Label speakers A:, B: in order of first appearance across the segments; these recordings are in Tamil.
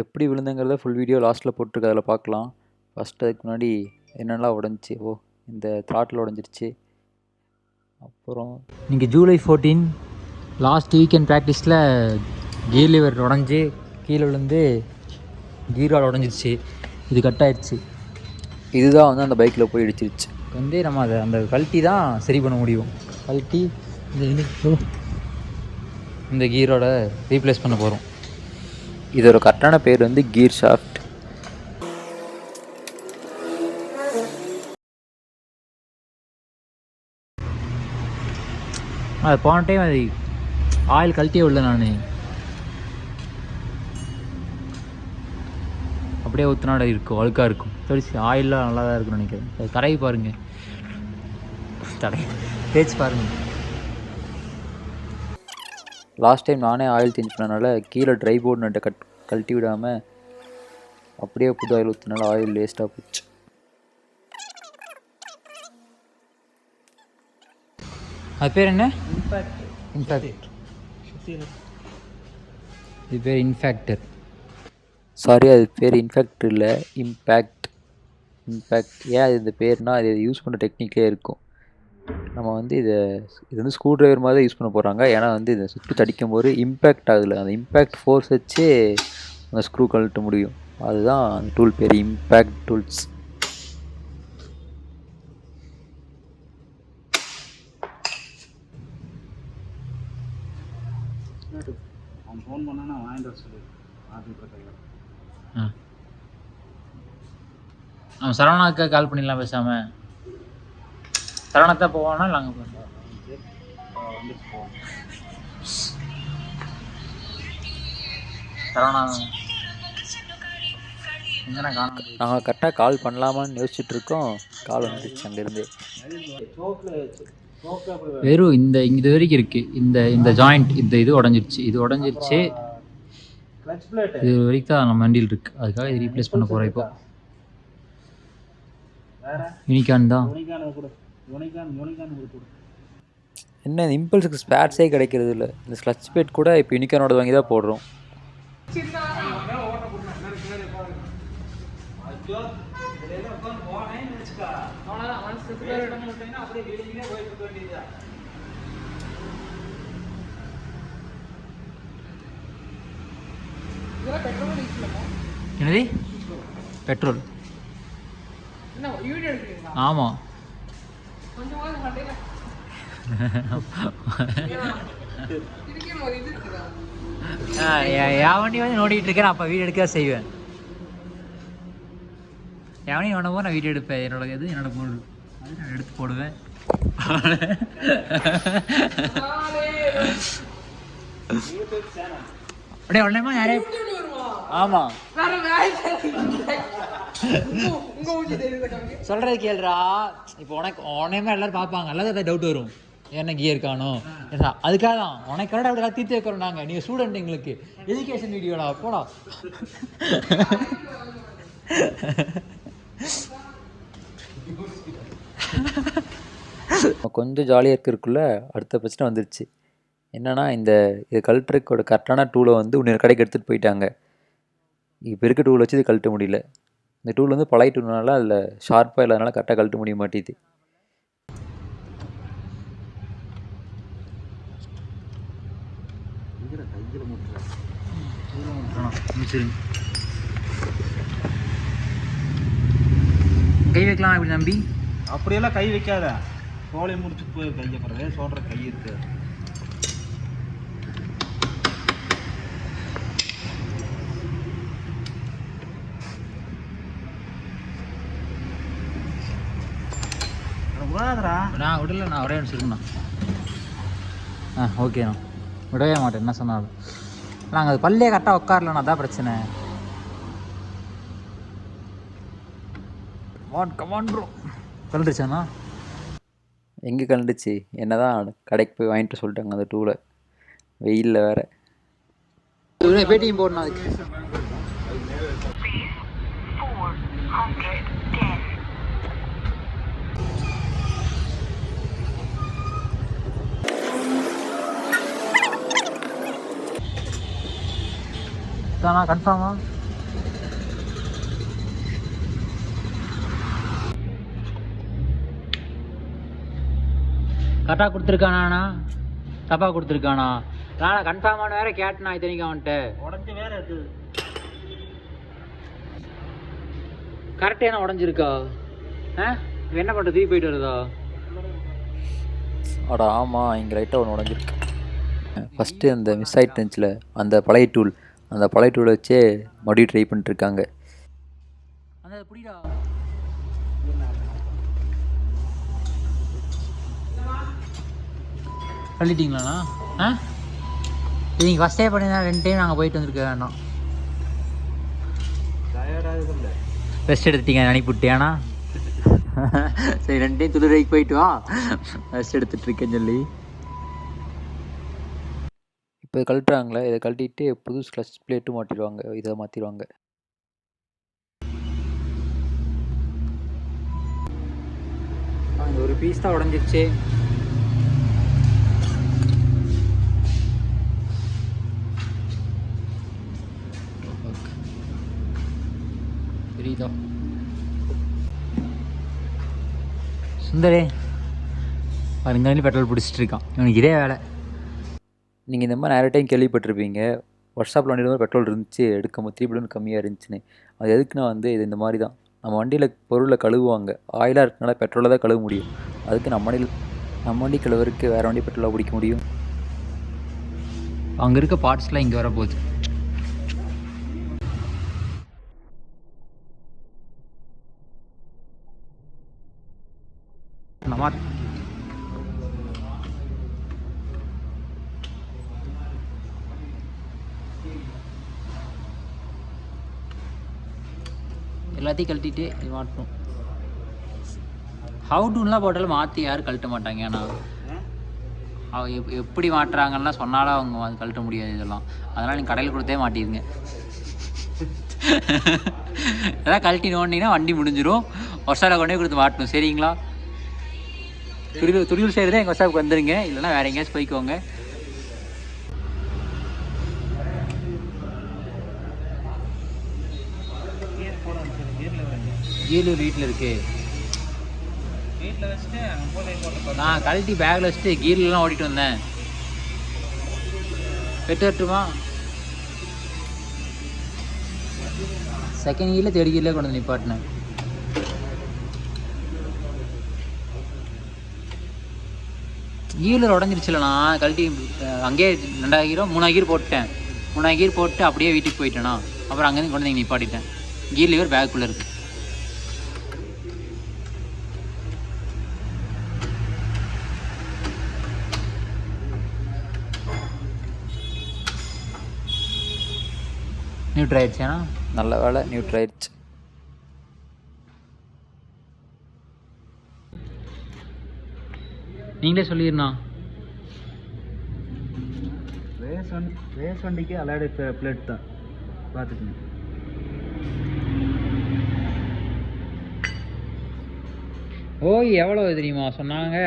A: எப்படி விழுந்தங்கிறத ஃபுல் வீடியோ லாஸ்ட்டில் போட்டிருக்கு, அதில் பார்க்கலாம். ஃபஸ்ட்டு அதுக்கு முன்னாடி என்னென்னலாம் உடஞ்சி, இந்த த்ராட்டில் உடஞ்சிருச்சு. அப்புறம்
B: இன்றைக்கி ஜூலை 14 லாஸ்ட் வீக்கெண்ட் ப்ராக்டிஸில் கீர் லிவர் உடஞ்சி கீழே விழுந்து கீரால் உடஞ்சிருச்சு. இது கட் ஆயிடுச்சு.
A: இதுதான் வந்து அந்த பைக்கில் போய் இடிச்சிருச்சு.
B: வந்து நம்ம அதை அந்த கழட்டி தான் சரி பண்ண முடியும். கழட்டி இந்த கீரோட ரீப்ளேஸ் பண்ண போகிறோம்.
A: இதோட கரெக்டான பேர் வந்து கீர் ஷாஃப்ட்.
B: அது போன டைம் அது ஆயில் கழட்டியே விடல, நான் அப்படியே ஊற்றினாட இருக்கும், அழுக்காக இருக்கும். தெரிச்சு ஆயிலெலாம் நல்லா தான் இருக்குன்னு நினைக்கிறேன். அது தடவி பாருங்கள், தேய்ச்சி பாருங்கள்.
A: லாஸ்ட் டைம் நானே ஆயில் சேஞ்ச் பண்ணனால கீழே ட்ரை போர்டு நட்டை கழட்டி விடாமல் அப்படியே புது ஆயில் ஊற்றினால ஆயில் வேஸ்ட்டாக போச்சு.
B: அது பேர் என்ன? இன்ஃபேக்ட். இது பேர் இன்ஃபேக்டர்.
A: சாரி, அது பேர் இன்ஃபேக்ட் இல்லை, இம்பேக்ட். ஏன் இந்த பேர்னால் அது யூஸ் பண்ணுற டெக்னிக்லே இருக்கும். நம்ம வந்து இது வந்து ஸ்க்ரூ ட்ரைவர் மாதிரி தான் யூஸ் பண்ண போகிறாங்க. ஏன்னா வந்து இதை சுற்றி தடிக்கும் போது இம்பேக்ட் ஆகுதுல, அந்த இம்பேக்ட் ஃபோர்ஸ் வச்சு அந்த ஸ்க்ரூ கழட்ட முடியும். அதுதான் அந்த டூல் பேர், இம்பேக்ட் டூல்ஸ்.
B: அவன் சரவணாவுக்கு கால் பண்ணிடலாம் பேசாமல். சரவணத்தான் போவானா இல்லை அங்கே போகிறோம்? சரவணா எங்கன்னா காணும்.
A: நாங்கள் கரெக்டாக கால் பண்ணலாமான்னு யோசிச்சுட்ருக்கோம். கால் வந்துடுச்சு அங்கேருந்து.
B: வெறும் இது வரைக்கும் இருக்குது. இந்த ஜாயிண்ட் இது உடஞ்சிருச்சு. இது வரைக்கும் தான் நம்ம வண்டியில் இருக்குது. அதுக்காக இது ரீப்ளேஸ் பண்ண போகிறோம். இப்போ யூனிகான் தான்.
A: என்ன இம்பல்ஸுக்கு ஸ்பேர்ஸே கிடைக்கிறது இல்லை. இந்த ஸ்க்ளட்ச் பேட் கூட இப்போ யூனிகானோட வாங்கி தான் போடுறோம்.
B: என்னது? பெட்ரோல். ஆமாம். என் வண்டி வந்து நோண்டிகிட்டு இருக்கேன். அப்போ வீடியோ எடுக்க செய்வேன். என் வண்டி நோண்டும் போது நான் வீடியோ எடுப்பேன். என்னோட பொருள் அது நான் எடுத்து போடுவேன். அப்படியே உடனே யாரே. ஆமாம், சொல்கிறது கேள்றா. இப்போ உடனே எல்லாரும் பார்ப்பாங்க, எல்லாரும் அதை டவுட் வரும், என்ன கியர் காணும். அதுக்காக தான் உனக்கு கரெக்டாக அப்படி தீர்த்து வைக்கிறோம் நாங்கள். நீங்கள் ஸ்டூடெண்ட், எங்களுக்கு எஜுகேஷன் வீடியோடா போடா.
A: கொஞ்சம் ஜாலியாக இருக்குள்ள அடுத்த பிரச்சனை வந்துருச்சு. என்னென்னா, இது கழட்டுறக்கோட கரெக்டான டூலை வந்து இன்னொரு கடைக்கு எடுத்துகிட்டு போயிட்டாங்க. இப்போ இருக்க டூல் வச்சு இது கழட்ட முடியல. இந்த டூல் வந்து பழைய டூல்னால அதில் ஷார்ப்பாக இல்லாதனால கரெக்டாக கழட்ட முடிய மாட்டேது.
B: கை வைக்கலாம் அப்படி நம்பி.
C: அப்படியெல்லாம் கை வைக்காத. தோலை முடிச்சுட்டு போய் கையை போடுறது சொல்கிற கை இருக்கு.
B: நான் விடல, நான் ஒரே நிமிஷம் இருக்குண்ணா. ஓகேண்ணா, விடவே மாட்டேன் என்ன சொன்னாலும். நாங்கள் அது பல்லே கரெக்டாக உட்காரலண்ணா, அதான் பிரச்சனை. Come on bro. கலந்துருச்சாண்ணா?
A: எங்கே கலந்துச்சு? என்ன தான் கடைக்கு போய் வாங்கிட்டு சொல்லிட்டாங்க அந்த டூலை, வெயிலில் வேறு.
B: பேட்டியும் போடணும் அதுக்கு. தானா கன்ஃபார்மா? கரெக்டாக கொடுத்துருக்கானா? தப்பாக கொடுத்துருக்கானா? நான் கன்ஃபார்மான வேற கேட்டேனா இத்தனைக்கு அவன்கிட்ட.
C: உடஞ்சி வேற அது
B: கரெக்டாக என்ன உடஞ்சிருக்கா? என்ன பண்ணுறது, தூக்கி போயிட்டு வருதா?
A: அடா ஆமாம், இங்கே லைட்டாக ஒன்று உடஞ்சிருக்கு. ஃபஸ்ட்டு அந்த மிஸ் ஆகிட்டு இருந்துச்சுல அந்த பழைய டூல், அந்த பழைய டூலை வச்சே மறுபடியும் ட்ரை பண்ணிட்டுருக்காங்க.
B: அந்த புரியுதா? சொல்லிட்டீங்களாண்ணா? நீங்கள் ஃபஸ்ட்டே பண்ணியிருந்தா 2 டைம் நாங்கள் போயிட்டு வந்துருக்க வேண்டாம். ரெஸ்ட் எடுத்துட்டீங்க அனுப்பிவிட்டேனா? சரி 2 டைம் துளிரைக்கு போயிட்டு வா, ரெஸ்ட் எடுத்துகிட்ருக்கேன்னு சொல்லி.
A: இப்போ கழட்டுறாங்களே, இதை கழட்டிட்டு புது கிளச் பிளேட்டும் மாட்டிடுவாங்க, இதை மாற்றிடுவாங்க.
B: அந்த ஒரு பீஸ் தான் உடஞ்சிருச்சு. தெரியுதா சுந்தரே? பாருங்க பெட்ரோல் பிடிச்சிட்டு இருக்கான், இவனுக்கு இதே வேலை.
A: நீங்கள் இந்த மாதிரி நிறைய டைம் கேள்விப்பட்டிருப்பீங்க, ஒர்க் ஷாப்பில் வண்டியில் பெட்ரோல் இருந்துச்சு, எடுக்கும்போது 3 கம்மியாக இருந்துச்சுன்னு. அது எதுக்குன்னா வந்து இது இந்த மாதிரி தான், நம்ம வண்டியில் பொருளை கழுவுவாங்க, ஆயிலாக இருக்கனால பெட்ரோலை தான் கழுவ முடியும். அதுக்கு நம்ம வண்டி கழுவுறதுக்கு வேறு வண்டி பெட்ரோலாக பிடிக்க முடியும்.
B: அங்கே இருக்க பார்ட்ஸ்லாம் இங்கே வர போகுது. நம்ம எல்லாத்தையும் கழட்டிட்டு இது மாட்டணும். ஹவு டுலாம் போட்டாலும் மாற்றி யாரும் கழட்ட மாட்டாங்க. ஏன்னா எப்படி மாட்டுறாங்கன்னா சொன்னாலும் அவங்க அது கழட்ட முடியாது இதெல்லாம். அதனால் நீங்கள் கடையில் கொடுத்தே மாட்டிடுங்க. அதான் கழட்டி நோண்டிங்கன்னா வண்டி முடிஞ்சிடும். ஒர்ஷாப்பில் கொண்டே கொடுத்து மாட்டணும். சரிங்களா? துணியூர் சைடு தான் எங்கள் ஒர்ஷாப்புக்கு வந்துடுங்க, இல்லைன்னா வேறு எங்கேயாச்சும் போய்க்கோங்க. கீழூர் வீட்டில் இருக்கு. நான் கழட்டி பேக்கில் வச்சுட்டு கீர்லாம் ஓடிட்டு வந்தேன். பெட்டு வரட்டுமா? செகண்ட் கீரில் தேர்ட் கீரில் கொண்டு வந்து நிப்பாட்டினேன். கீரில் உடஞ்சிருச்சுலண்ணா, கழட்டி அங்கேயே 2வது கீரோ 3வது கீர் போட்டேன். 3வது கீர் போட்டு அப்படியே வீட்டுக்கு போயிட்டேண்ணா. அப்புறம் அங்கேருந்து கொண்டு வந்து நிப்பாட்டிட்டேன். கீர் லிவர் பேக்குள்ளே இருக்குது. நியூட்ரல் ஆயிடுச்சேண்ணா?
A: நல்ல வேலை நியூட்ரல் ஆயிடுச்சு.
B: நீங்களே சொல்லிடுண்ணா.
C: ரேஸ் வண்டிக்கு அலாய்டு பிளேட் தான் பார்த்துக்கணும்.
B: ஓய் எவ்வளோ தெரியுமா சொன்னாங்க?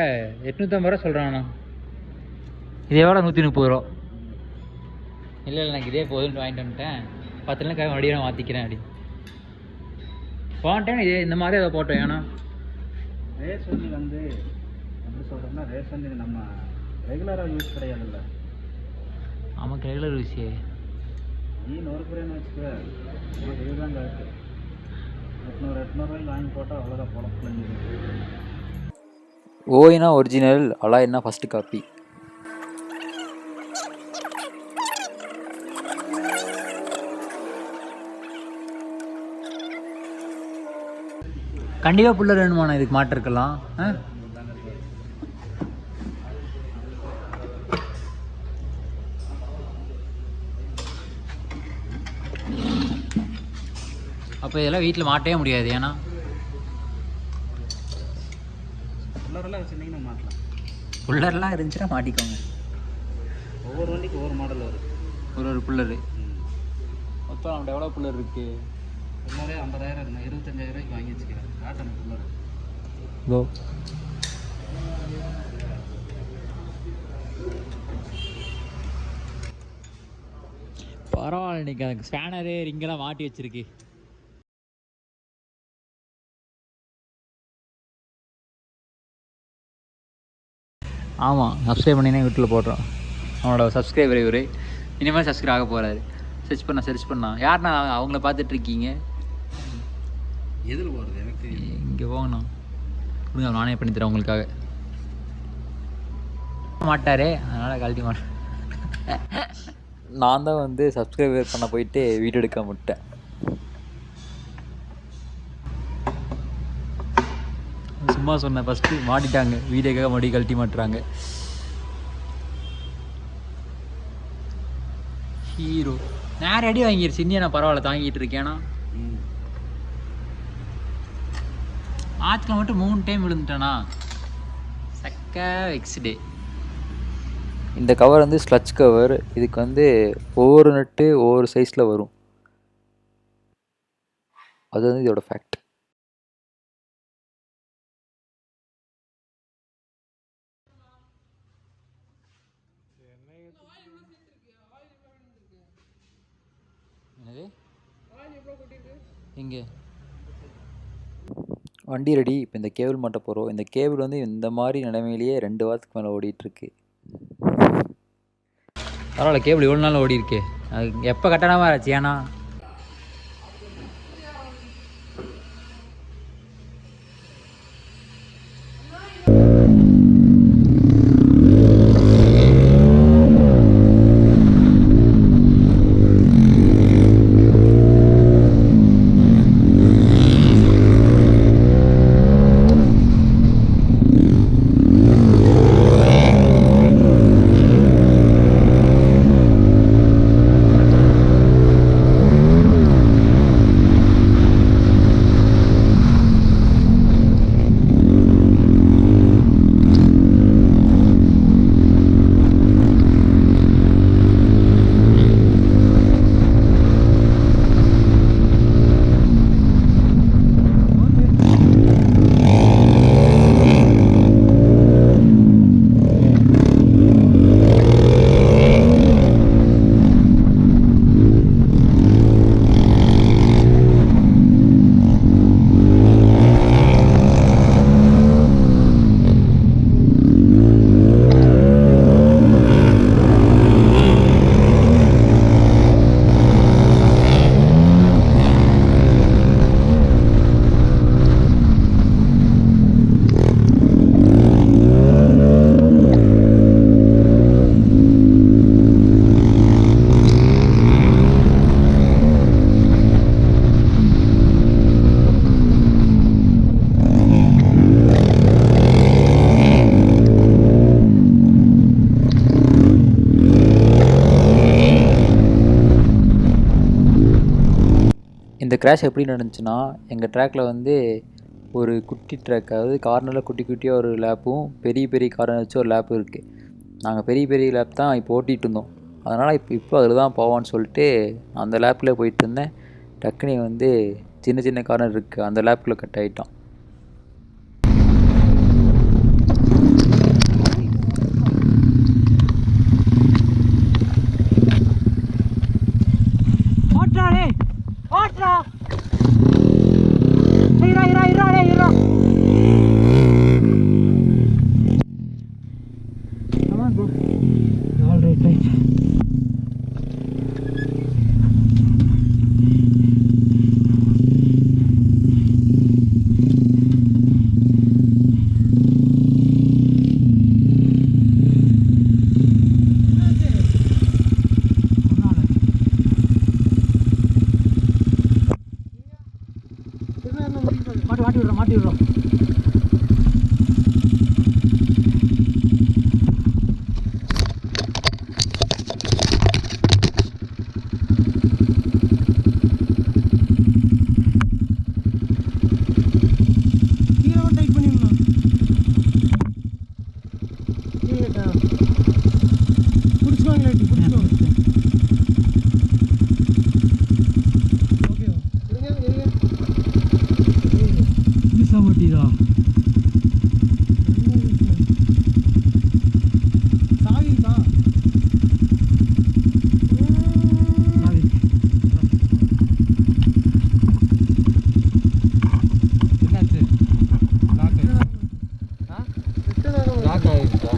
B: 850 ரூபா சொல்கிறாங்கண்ணா. இது எவ்வளோ? 130 ரூபா. இல்லை எனக்கு இதே போதும்னு வாங்கிட்டு வந்துட்டேன். 10 நாள் மறுபடியும் நான் மாற்றிக்கிறேன் அப்படி. போன டைம் இதே இந்த மாதிரி அதை போட்டோம். ஏன்னா
C: ரேஸ் வண்டி வந்து எப்படி சொல்கிறோம்னா, ரேஸ் வண்டி நம்ம ரெகுலராக யூஸ் கிடையாதுல்ல.
B: ஆமாம் ரெகுலர் யூஸே.
C: நீ 100 ரூபாய்னு வச்சுக்க, நமக்கு இதுதான் கரெக்டு. 800 வாங்கி போட்டால் அவ்வளோதான் பொழப்பு.
A: ஓய்னா ஒரிஜினல், அலாய்னா ஃபஸ்ட்டு காப்பி.
B: கண்டிப்பாக புல்லர் வேணுமாண்ணா இதுக்கு மாட்டிருக்கலாம். அப்போ இதெல்லாம் வீட்டில் மாட்டவே முடியாது. ஏன்னா
C: புல்லரெல்லாம் வச்சுருந்தீங்கன்னா மாட்டலாம்.
B: புல்லர்லாம் இருந்துச்சுன்னா மாட்டிக்கோங்க.
C: ஒவ்வொரு வண்டிக்கு ஒவ்வொரு மாடல் வரும்.
B: ஒரு புல்லரு மொத்தம் நம்மகிட்ட எவ்வளோ புல்லர் இருக்குது?
C: புல்லரே 50,000 இருக்குண்ணா. 25,000 ரூபாய்க்கு வாங்கி வச்சுக்கிறேன். காட்டன் புல்லர்.
B: கோ பரவாயில்ல. இன்னைக்கு எனக்கு ஸ்பேனரு ரிங்கெல்லாம் மாட்டி வச்சிருக்கு. ஆமாம், சப்ஸ்கிரைப் பண்ணினே வீட்டில் போடுறோம். அவனோட சப்ஸ்கிரைபர் இவர் இனிமேல் சப்ஸ்கிரைப் ஆக போகிறாரு. சர்ச் பண்ணா யாருண்ணா அவங்கள பார்த்துட்ருக்கீங்க?
C: எதில் போகிறது எனக்கு
B: இங்கே போங்கண்ணா. கொடுங்க, நானே பண்ணி தரேன் உங்களுக்காக. மாட்டாரே, அதனால் கழட்டி மாட்டேன்.
A: நான் தான் வந்து சப்ஸ்கிரைபர் பண்ண போயிட்டு வீடியோ எடுக்க விட்டேன்.
B: சும்மா சொன்னேன். ஃபஸ்ட்டு மாட்டிட்டாங்க, வீடியோக்காக மறுபடியும் கழட்டி மாட்டுறாங்க. ஹீரோ நேரம் அடி வாங்கிடுச்சு. இன்னும் நான் பரவாயில்ல தாங்கிட்டு இருக்கேனா. ஆற்றுல மட்டும் 3 டைம் விழுந்துட்டேனா. சக்க எக்ஸ்டே.
A: இந்த கவர் வந்து ஸ்லட்ச் கவர். இதுக்கு வந்து ஒவ்வொரு நட்டு ஒவ்வொரு சைஸில் வரும். அது வந்து இதோட ஃபேக்ட்.
B: என்னது எங்கே
A: வண்டி ரெடி. இப்போ இந்த கேபிள் மாட்ட போகிறோம். இந்த கேபிள் வந்து இந்த மாதிரி நிலைமையிலேயே 2 வாரத்துக்கு மேலே ஓடிட்டுருக்கு.
B: பரவாயில்ல, கேபிள் இவ்வளோ நாள் ஓடி இருக்கே. அது எப்போ கட்டணமாக ஆச்சு? ஏன்னா
A: இந்த கிராஷ் எப்படி நடந்துச்சுன்னா, எங்கள் ட்ராக்கில் வந்து ஒரு குட்டி ட்ராக், அதாவது கார்னரில் குட்டி குட்டியாக ஒரு லேப்பும் பெரிய பெரிய கார்னர் வச்சு ஒரு லேப்பும் இருக்குது. நாங்கள் பெரிய பெரிய லேப் தான் இப்போ ஓட்டிகிட்டு இருந்தோம். அதனால் இப்போ அதில் தான் போவான்னு சொல்லிட்டு அந்த லேப்பில் போயிட்டு இருந்தேன். டக்குனி வந்து சின்ன சின்ன கார்னர் இருக்குது, அந்த லேப்பில் கட் ஆகிட்டான்.
B: மாட்டி விடுறோம். லாக் ஆகிடுச்சா?